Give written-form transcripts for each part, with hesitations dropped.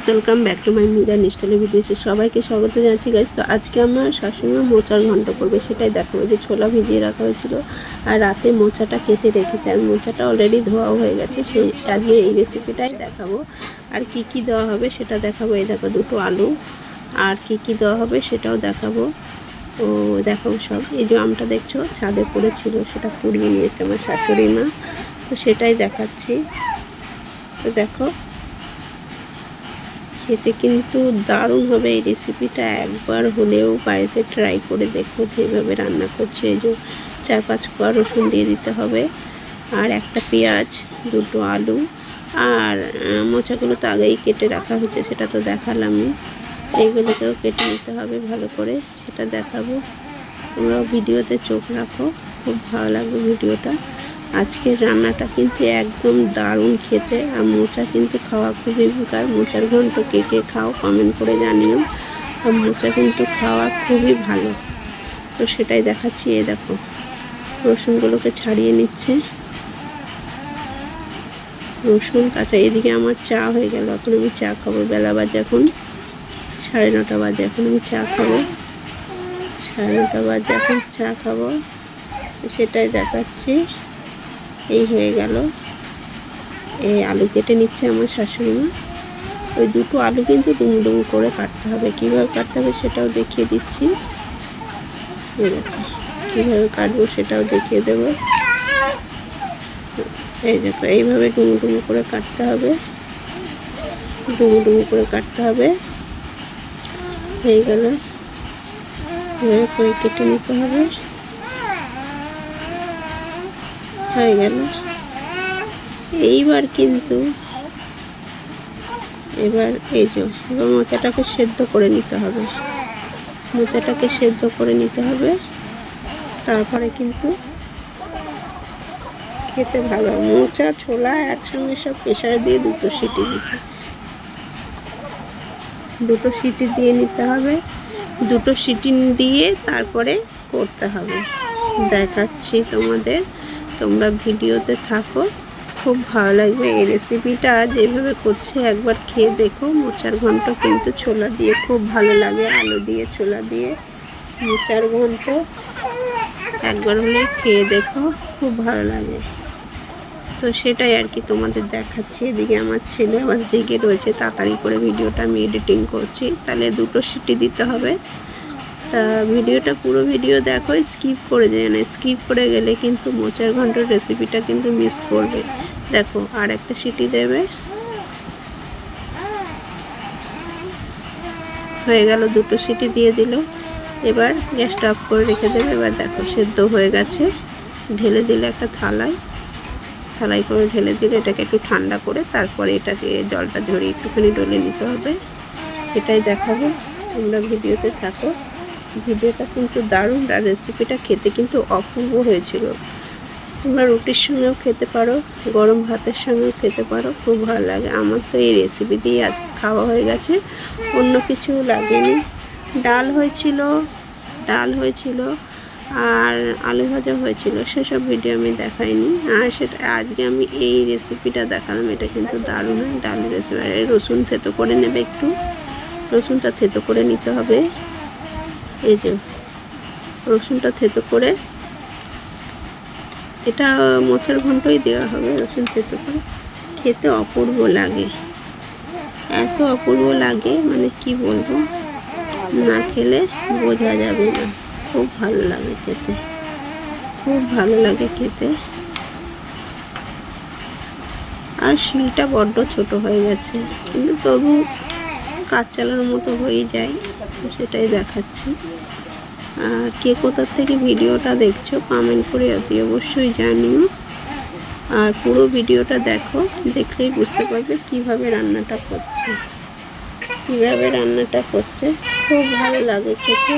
Welcome back to my মিরা নিস্টালের ভিডিওতে সবাইকে স্বাগত জানাচ্ছি গাইস। তো আজকে আমার শাশুড়িমা মোচার ঘন্ট করবে, সেটাই দেখাবো। যে ছোলা ভিজিয়ে রাখা হয়েছিল আর রাতে মোচাটা কেটে রেখেছে, আর মোচাটা অলরেডি ধোয়াও হয়ে গেছে। সেই আজকে এই রেসিপিটাই দেখাবো। আর কি কি দেওয়া হবে সেটা দেখাবো। এই দেখো দুটো আলু, আর কি কি দেওয়া হবে সেটাও দেখাবো। ও দেখো সব, এই যে আমটা দেখছো ছাদে পড়েছিল, সেটা পুড়িয়ে নিয়েছে আমার শাশুড়িমা, তো সেটাই দেখাচ্ছি। তো দেখো, খেতে কিন্তু দারুণ হবে এই রেসিপিটা। একবার হলেও বাড়িতে ট্রাই করে দেখো যেভাবে রান্না করছে। এই যে 4-5 কোয়া রসুন দিয়ে দিতে হবে, আর একটা পেঁয়াজ, দুটো আলু, আর মোচাগুলো তো আগেই কেটে রাখা হয়েছে, সেটা তো দেখালামই। এইগুলোকেও কেটে নিতে হবে ভালো করে, সেটা দেখাবো। তোমরাও ভিডিওতে চোখ রাখো, খুব ভালো লাগবে ভিডিওটা। আজকের রান্নাটা কিন্তু একদম দারুণ খেতে। আর মোচা কিন্তু খাওয়া খুবই উপকার। মোচার ঘন্ট কে কে খাও কমেন্ট করে জানিও। আর মোচা কিন্তু খাওয়া খুবই ভালো, তো সেটাই দেখাচ্ছি। এই দেখো রসুনগুলোকে ছাড়িয়ে নিচ্ছে, রসুন কাঁচা। এদিকে আমার চা হয়ে গেল, এখন আমি চা খাবো। বেলা বাজে এখন 9:30 বাজে, এখন আমি চা খাবো। 9:30 বাজে, এখন চা খাবো, সেটাই দেখাচ্ছি। এই হয়ে গেল। এই আলু কেটে নিচ্ছে আমার শাশুড়িমা। ওই দুটো আলু কিন্তু ডুমো ডুমো করে কাটতে হবে, কীভাবে কাটতে হবে সেটাও দেখিয়ে দিচ্ছি। এই দেখো কীভাবে কাটবো সেটাও দেখিয়ে দেবো। এই দেখো এইভাবে ডুমো ডুমো করে কাটতে হবে, ডুমো ডুমো করে কাটতে হবে। হয়ে গেল, এভাবে করে কেটে নিতে হবে। হয়ে গেল। এইবার কিন্তু এবার এই যে এবার মোচাটাকে সেদ্ধ করে নিতে হবে, মোচাটাকে সেদ্ধ করে নিতে হবে। তারপরে কিন্তু খেতে ভালো। মোচা ছোলা একসঙ্গে সব প্রেসারে দিয়ে দুটো সিটি দিয়ে নিতে হবে। দুটো সিটি দিয়ে তারপরে করতে হবে। দেখাচ্ছি তোমাদের, তোমরা ভিডিওতে থাকো, খুব ভালো লাগবে। এই রেসিপিটা যেভাবে করছে একবার খেয়ে দেখো। মোচার ঘন্ট কিন্তু ছোলা দিয়ে খুব ভালো লাগে, আলু দিয়ে ছোলা দিয়ে মোচার ঘন্ট একবার হলে খেয়ে দেখো, খুব ভালো লাগে। তো সেটাই আর কি তোমাদের দেখাচ্ছি। এদিকে আমার ছেলে আবার জেগে রয়েছে, তাড়াতাড়ি করে ভিডিওটা আমি এডিটিং করছি। তাহলে দুটো সিটি দিতে হবে। তা ভিডিওটা পুরো ভিডিও দেখো, স্কিপ করে যায় না। স্কিপ করে গেলে কিন্তু মোচার ঘন্টের রেসিপিটা কিন্তু মিস করবে। দেখো আর একটা সিটি দেবে, হয়ে গেল, দুটো সিটি দিয়ে দিল। এবার গ্যাসটা অফ করে রেখে দেবে। এবার দেখো সেদ্ধ হয়ে গেছে। ঢেলে দিলে একটা থালায় করে ঢেলে দিলে, এটাকে একটু ঠান্ডা করে তারপরে এটাকে জলটা ঝরিয়ে একটুখানি ডলে নিতে হবে। সেটাই দেখাবো, তোমরা ভিডিওতে থাকো। ভিডিওটা কিন্তু দারুণ, আর রেসিপিটা খেতে কিন্তু অপূর্ব হয়েছিল। তোমরা রুটির সঙ্গেও খেতে পারো, গরম ভাতের সঙ্গেও খেতে পারো, খুব ভালো লাগে। আমার তো এই রেসিপি দিয়ে আজকে খাওয়া হয়ে গেছে, অন্য কিছু লাগেনি। ডাল হয়েছিল আর আলু ভাজা হয়েছিল, সেসব ভিডিও আমি দেখাইনি। আর সেটা আজকে আমি এই রেসিপিটা দেখালাম। এটা কিন্তু দারুণ হয় ডালের রেসিপি। আর রসুন থেতো করে নেবে, একটু রসুনটা থেতো করে নিতে হবে। এই যে রসুনটা থেতো করে, এটা মোচার ঘন্টই দেওয়া হবে রসুন থেতো করে। খেতে অপূর্ব লাগে, এত অপূর্ব লাগে মানে কি বলবো, না খেলে বোঝা যাবে না। খুব ভালো লাগে খেতে, খুব ভালো লাগে খেতে। আর শিলটা বড্ড ছোট হয়ে গেছে, কিন্তু তবু কাজ চালানোর মতো হয়ে যায়, তো সেটাই দেখাচ্ছি। আর কে কোথা থেকে ভিডিওটা দেখছো কমেন্ট করে অতি অবশ্যই জানিও। আর পুরো ভিডিওটা দেখো, দেখলেই বুঝতে পারবে কিভাবে রান্নাটা করছে, খুব ভালো লাগে খেতে।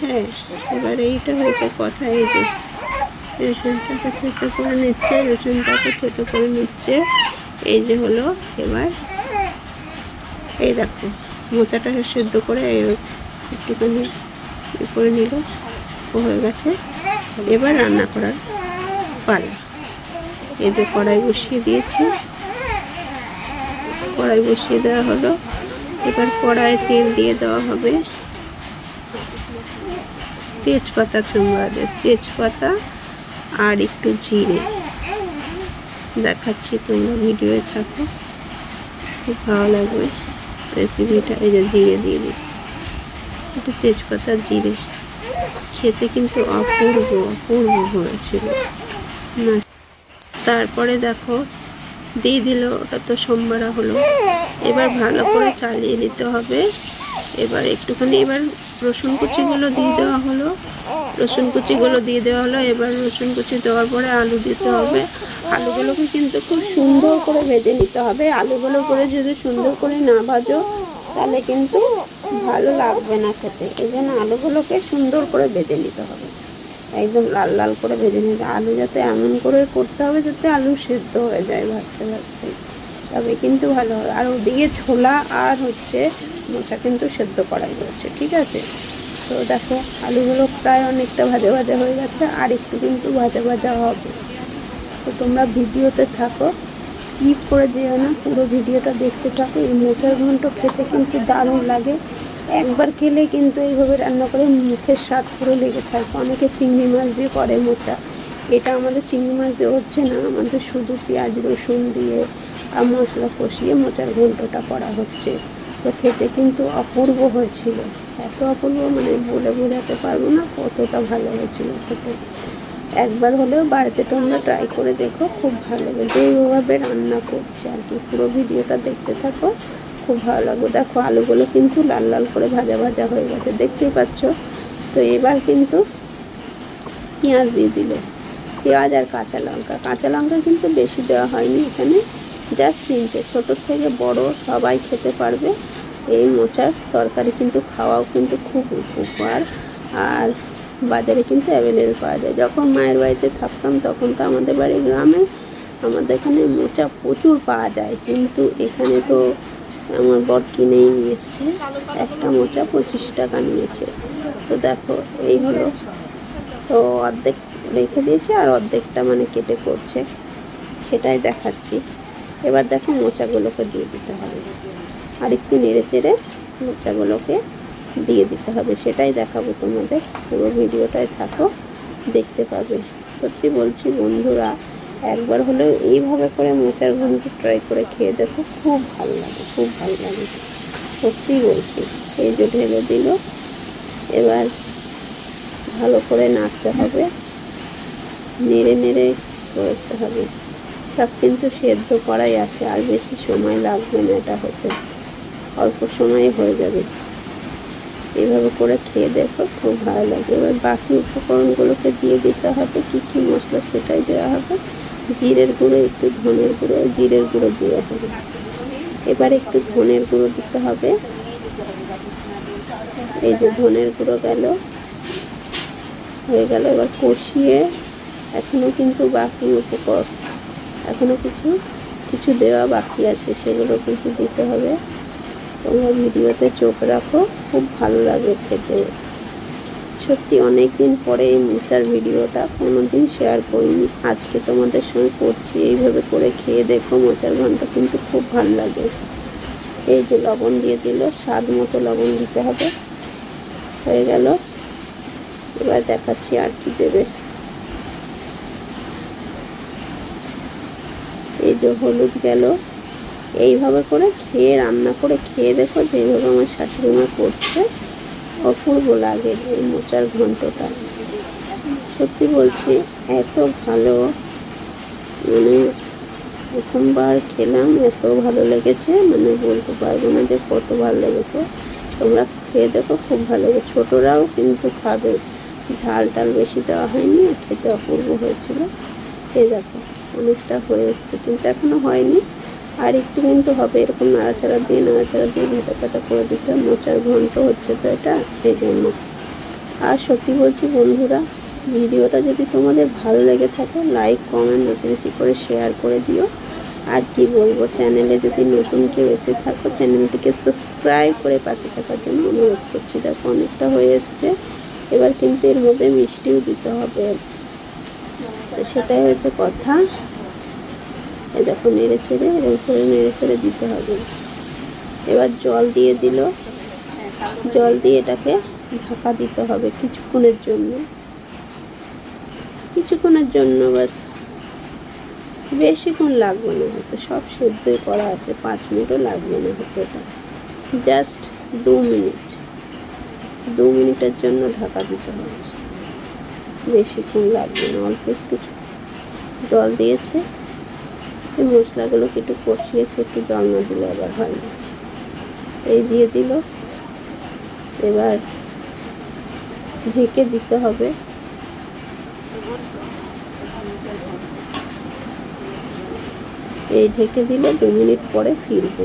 হ্যাঁ, এবার এইটা হয়তো কথা। এই যে রসুনটাকে থেতো করে নিচ্ছে, এই যে হলো। এবার এই দেখো মোচাটা সেদ্ধ করে একটুখানি করে নিল, হয়ে গেছে। এবার রান্না করার পালা। এই যে কড়াই বসিয়ে দিয়েছি, কড়াই বসিয়ে দেওয়া হলো। এবার কড়াইয়ে তেল দিয়ে দেওয়া হবে, তেজপাতা চুমবাদের তেজপাতা আর একটু জিরে। দেখাচ্ছি, তোমরা ভিডিওয়ে থাকো, খুব ভালো লাগবে রেসিপিটা। এই যে জিরে দিয়ে দিচ্ছি, একটু তেজপাতা জিরে, খেতে কিন্তু অপূর্ব অপূর্ব হয়েছিল না। তারপরে দেখো দিয়ে দিল, ওটা তো সোমবারা হলো। এবার ভালো করে চালিয়ে দিতে হবে। এবার একটুখানি এবার রসুন কুচিগুলো দিয়ে দেওয়া হলো, রসুন কুচিগুলো দিয়ে দেওয়া হলো। এবার রসুন কুচি দেওয়ার পরে আলু দিতে হবে। আলুগুলোকে কিন্তু খুব সুন্দর করে ভেজে নিতে হবে। আলুগুলো করে যদি সুন্দর করে না ভাজো তাহলে কিন্তু ভালো লাগবে না খেতে। এই জন্য আলুগুলোকে সুন্দর করে ভেজে নিতে হবে, একদম লাল লাল করে ভেজে নিতে। আলু যাতে এমন করে করতে হবে যাতে আলু সেদ্ধ হয়ে যায় ভাজতে ভাজতে, তবে কিন্তু ভালো হবে। আর ওদিকে ছোলা আর মোচা কিন্তু সেদ্ধ করাই রয়েছে, ঠিক আছে। তো দেখো আলুগুলো প্রায় অনেকটা ভাজা ভাজা হয়ে গেছে, আর একটু কিন্তু ভাজা ভাজা হবে। তো তোমরা ভিডিওতে থাকো, স্কিপ করে যেও না, পুরো ভিডিওটা দেখতে থাকো। এই মোচার ঘন্ট খেতে কিন্তু দারুণ লাগে। একবার খেলে কিন্তু এইভাবে রান্না করে মুখের স্বাদ পুরো লেগে থাকে। অনেকে চিংড়ি মাছ দিয়ে করে মোচা, এটা আমাদের চিংড়ি মাছ দিয়ে হচ্ছে না, আমাদের শুধু পেঁয়াজ রসুন দিয়ে আর মশলা কষিয়ে মোচার ঘন্টটা করা হচ্ছে। তো খেতে কিন্তু অপূর্ব হয়েছিল, এত অপূর্ব মানে বলে বোঝাতে পারবো না কতটা ভালো হয়েছিল খেতে। একবার হলেও বাড়িতে তোমরা ট্রাই করে দেখো, খুব ভালো লাগে। যেইভাবে রান্না করছে আর কি, পুরো ভিডিওটা দেখতে থাকো, খুব ভালো লাগবে। দেখো আলুগুলো কিন্তু লাল লাল করে ভাজা ভাজা হয়ে গেছে, দেখতেই পাচ্ছ। তো এবার কিন্তু পেঁয়াজ দিয়ে দিল, পেঁয়াজ আর কাঁচা লঙ্কা। কাঁচা লঙ্কা কিন্তু বেশি দেওয়া হয়নি এখানে, জাস্ট 3টে, ছোটোর থেকে বড় সবাই খেতে পারবে। এই মোচার তরকারি কিন্তু খাওয়াও কিন্তু খুব উপকার, আর বাজারে কিন্তু অ্যাভেলেবেল পাওয়া যায়। যখন মায়ের বাড়িতে থাকতাম তখন তো আমাদের বাড়ি গ্রামে, আমাদের এখানে মোচা প্রচুর পাওয়া যায়, কিন্তু এখানে তো আমার বর কিনেই নিয়ে এসছে, একটা মোচা 25 টাকা নিয়েছে। তো দেখো এই হলো, তো অর্ধেক রেখে দিয়েছে আর অর্ধেকটা মানে কেটে করছে, সেটাই দেখাচ্ছি। এবার দেখো মোচাগুলোকে দিয়ে দিতে হবে, আর একটু নেড়ে চেড়ে মোচাগুলোকে দিয়ে দিতে হবে, সেটাই দেখাবো তোমাদের। পুরো ভিডিওটায় থাকো, দেখতে পাবে। সত্যি বলছি বন্ধুরা, একবার হলেও এইভাবে করে মোচার ঘন্ট ট্রাই করে খেয়ে দেখো, খুব ভালো লাগে, খুব ভালো লাগে, সত্যি বলছি। এই যে ঢেলে দিল, এবার ভালো করে নাড়তে হবে, নেড়ে নেড়ে করতে হবে। সব কিন্তু সেদ্ধ করাই আছে, আর বেশি সময় লাগবে না এটা হতে, অল্প সময়ে হয়ে যাবে। এইভাবে করে খেয়ে দেখো, খুব ভালো লাগে। এবার বাকি উপকরণগুলোকে দিয়ে দিতে হবে, কী কী মশলা সেটাই দেওয়া হবে। জিরের গুঁড়ো, একটু ধনের গুঁড়ো, জিরের গুঁড়ো দেওয়া হবে। এবার একটু ধনের গুঁড়ো দিতে হবে, এই যে ধনের গুঁড়ো গেল, হয়ে গেল। এবার কষিয়ে, এখনও কিন্তু বাকি উপকরণ, এখনও কিছু কিছু দেওয়া বাকি আছে, সেগুলো কিন্তু দিতে হবে। তোমরা ভিডিওতে চোখ রাখো, খুব ভালো লাগে খেতে। সত্যি অনেক দিন পরে এই মোচার ভিডিওটা কোনো দিন শেয়ার করিনি, আজকে তোমাদের সঙ্গে করছি। এইভাবে করে খেয়ে দেখো, মোচার ঘন্ট কিন্তু খুব ভালো লাগে। এই যে লবণ দিয়ে দিল, স্বাদ মতো লবণ দিতে হবে, হয়ে গেল। এবার দেখাচ্ছি আর কি দেবে। এই যে হলুদ গেল। এইভাবে করে খেয়ে, রান্না করে খেয়ে দেখো, যেভাবে আমার শাশুড়ি মা করছে, অপূর্ব লাগে এই মোচার ঘন্টটা। সত্যি বলছি, এত ভালো, মানে প্রথমবার খেলাম, এত ভালো লেগেছে, মানে বলতে পারবো না যে কত ভালো লেগেছে। তোমরা খেয়ে দেখো, খুব ভালো লাগে, ছোটরাও কিন্তু খাবে। ঝাল টাল বেশি দেওয়া হয়নি, খেতে অপূর্ব হয়েছিল। এই দেখো অনেকটা হয়ে এসছে, কিন্তু এখনো হয়নি, আর একটু কিন্তু হবে। এরকম নাড়াচাড়া দিয়ে ভেটা কাটা করে দিতে। মোচার ঘন্ট হচ্ছে তো এটা, সেই জন্য। আর সত্যি বলছি বন্ধুরা, ভিডিওটা যদি তোমাদের ভালো লেগে থাকে, লাইক কমেন্ট বেশি বেশি করে শেয়ার করে দিও। আর কি বলবো, চ্যানেলে যদি নতুন কেউ এসে থাকো, চ্যানেলটিকে সাবস্ক্রাইব করে পাশে থাকার জন্য অনুরোধ করছি। দেখো অনেকটা হয়ে এসছে, এবার কিন্তু এর মধ্যে মিষ্টিও দিতে হবে, তো সেটাই হচ্ছে কথা। এই দেখো নেড়ে ছেড়ে, এরকম করে নেড়ে ছেড়ে দিতে হবে। এবার জল দিয়ে দিল, জল দিয়ে এটাকে ঢাকা দিতে হবে কিছুক্ষণের জন্য বাস, বেশিক্ষণ লাগবে না হতে, সব সেদ্ধই করা আছে, 5 মিনিটও লাগবে না হতে, এটা জাস্ট 2 মিনিটের জন্য ঢাকা দিতে হবে, বেশিক্ষণ লাগবে না। অল্প একটু জল দিয়েছে, এই মশলাগুলোকে একটু কষিয়েছে, একটু জল না দিলে আবার হয় না। এই দিয়ে দিল, এবার ঢেকে দিতে হবে। এই ঢেকে দিলে 2 মিনিট পরে ফিরবো।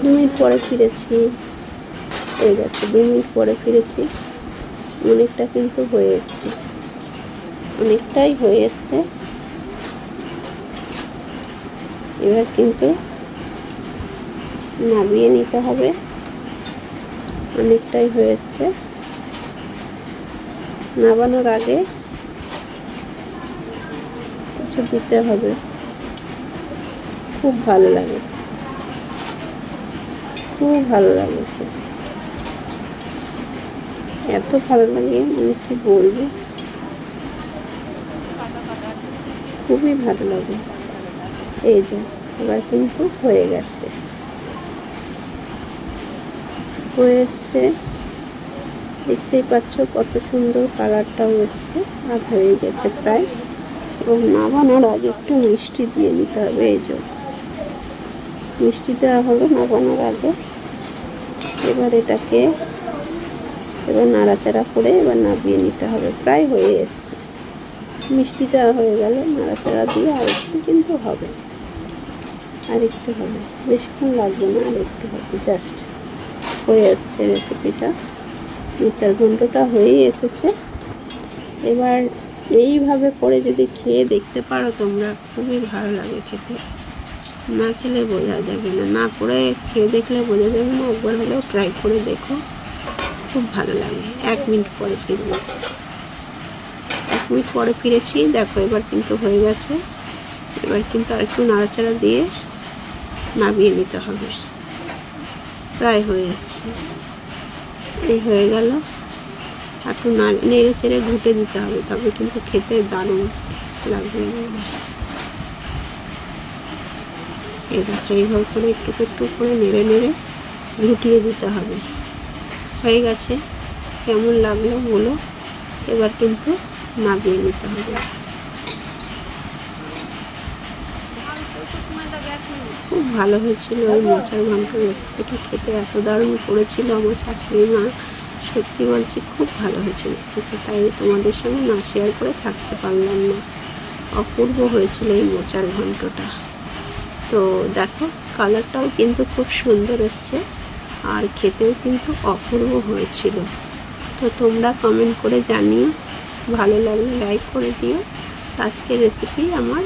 2 মিনিট পরে ফিরেছি, হয়ে গেছে। 2 মিনিট পরে ফিরেছি, অনেকটা কিন্তু হয়ে এসছে, অনেকটাই হয়ে এসছে। এবার কিন্তু নামিয়ে নিতে হবে, অনেকটাই হয়ে এসছে। নামানোর আগে কিছু দিতে হবে, খুব ভালো লাগে, খুব ভালো লাগে, এত ভালো লাগে আমি কি বলবো, খুবই ভালো লাগে। এই যে এবার কিন্তু হয়ে গেছে, হয়ে এসছে, দেখতেই পাচ্ছ কত সুন্দর কালারটাও এসছে, আর হয়ে গেছে প্রায়। এবং নামানোর আগে একটু মিষ্টি দিয়ে নিতে হবে, এই যে মিষ্টি দেওয়া হলো নামানোর আগে। এবার এটাকে এবার নাড়াচাড়া করে এবার নামিয়ে নিতে হবে, প্রায় হয়ে এসছে। মিষ্টি দেওয়া হয়ে গেলে নাড়াচাড়া দিয়ে আরেকটু কিন্তু হবে, আরেকটু হবে, বেশিক্ষণ লাগবে না, আরেকটু হবে, জাস্ট হয়ে এসছে রেসিপিটা। মোচার ঘন্টটা হয়েই এসেছে। এবার এইভাবে করে যদি খেয়ে দেখতে পারো তোমরা, খুবই ভালো লাগে খেতে, না খেলে বোঝা যাবে না, না করে খেয়ে দেখলে বোঝা যাবে না। একবার হলেও ট্রাই করে দেখো, খুব ভালো লাগে। 1 মিনিট পরে ফিরবো, 1 মিনিট পরে ফিরেছি, দেখো এবার কিন্তু হয়ে গেছে। এবার কিন্তু আরেকটু নাড়াচাড়া দিয়ে নামিয়ে নিতে হবে, প্রায় হয়ে এসছে। এই হয়ে গেল, একটু নেড়ে চেড়ে ঘুটে দিতে হবে, তবে কিন্তু খেতে দারুণ লাগবে। এই দেখো এইভাবে করে একটু একটু করে নেড়ে নেড়ে ঘুটিয়ে দিতে হবে। হয়ে গেছে, কেমন লাগলো বলো। এবার কিন্তু নামিয়ে নিতে হবে। খুব ভালো হয়েছিল ওই মোচার ঘন্ট রেসিপিটা, খেতে এত দারুণ করেছিল আমার শাশুড়ি মা, সত্যি বলছি খুব ভালো হয়েছিল খেতে, তাই তোমাদের সঙ্গে না শেয়ার করে থাকতে পারলাম না। অপূর্ব হয়েছিল এই মোচার ঘন্টটা। তো দেখো কালারটাও কিন্তু খুব সুন্দর এসছে, আর খেতেও কিন্তু অপূর্ব হয়েছিল। তো তোমরা কমেন্ট করে জানিও, ভালো লাগলে লাইক করে দিও। আজকের রেসিপি আমার